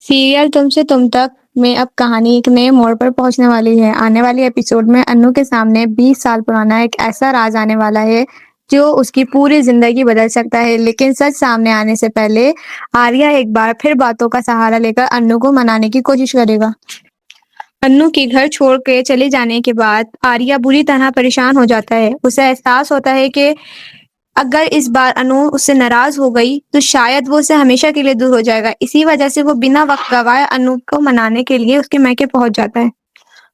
Serial तुमसे तुम तक में अब कहानी एक नए मोड़ पर पहुंचने वाली है। आने वाली एपिसोड में अन्नू के सामने 20 साल पुराना एक ऐसा राज आने वाला है जो उसकी पूरी जिंदगी बदल सकता है। लेकिन सच सामने आने से पहले आर्या एक बार फिर बातों का सहारा लेकर अन्नू को मनाने की कोशिश करेगा। अन्नू के घर छोड़ के चले जाने के बाद आर्या बुरी तरह परेशान हो जाता है। उसे एहसास होता है कि अगर इस बार अनु उससे नाराज हो गई तो शायद वो उससे हमेशा के लिए दूर हो जाएगा। इसी वजह से वो बिना वक्त गवाए अनु को मनाने के लिए उसके मायके पहुंच जाता है।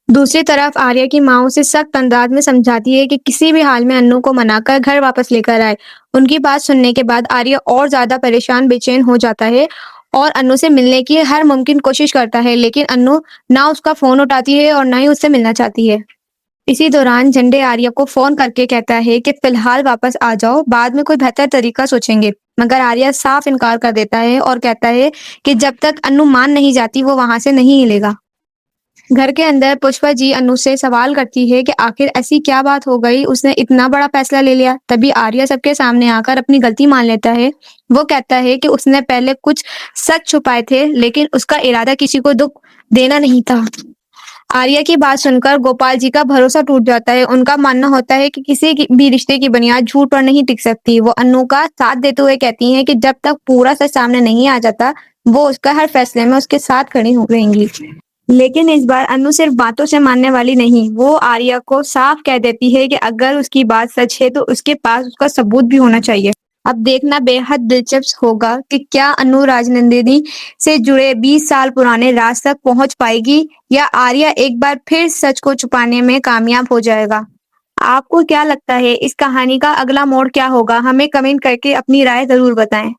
दूसरी तरफ आर्या की माँ उसे सख्त अंदाज में समझाती है कि किसी भी हाल में अन्नू को मनाकर घर वापस लेकर आए। उनकी बात सुनने के बाद आर्या और ज्यादा परेशान बेचैन हो जाता है और अन्नू से मिलने की हर मुमकिन कोशिश करता है, लेकिन अन्नू ना उसका फोन उठाती है और ना ही उससे मिलना चाहती है। इसी दौरान झंडे आर्या को फोन करके कहता है कि फिलहाल वापस आ जाओ, बाद में कोई बेहतर तरीका सोचेंगे। मगर आर्या साफ इनकार कर देता है और कहता है कि जब तक अनु मान नहीं जाती वो वहां से नहीं हिलेगा। घर के अंदर पुष्पा जी अनु से सवाल करती है कि आखिर ऐसी क्या बात हो गई, उसने इतना बड़ा फैसला ले लिया। तभी आर्या सबके सामने आकर अपनी गलती मान लेता है। वो कहता है कि उसने पहले कुछ सच छुपाए थे, लेकिन उसका इरादा किसी को दुख देना नहीं था। आर्या की बात सुनकर गोपाल जी का भरोसा टूट जाता है। उनका मानना होता है कि भी रिश्ते की बुनियाद झूठ पर नहीं टिक सकती। वो अन्नू का साथ देते हुए कहती हैं कि जब तक पूरा सच सामने नहीं आ जाता वो उसका हर फैसले में उसके साथ खड़ी हो रहेंगी। लेकिन इस बार अन्नू सिर्फ बातों से मानने वाली नहीं, वो आर्या को साफ कह देती है कि अगर उसकी बात सच है तो उसके पास उसका सबूत भी होना चाहिए। अब देखना बेहद दिलचस्प होगा कि क्या अनु राजनंदिनी से जुड़े 20 साल पुराने राज तक पहुंच पाएगी या आर्या एक बार फिर सच को छुपाने में कामयाब हो जाएगा। आपको क्या लगता है इस कहानी का अगला मोड़ क्या होगा? हमें कमेंट करके अपनी राय जरूर बताएं।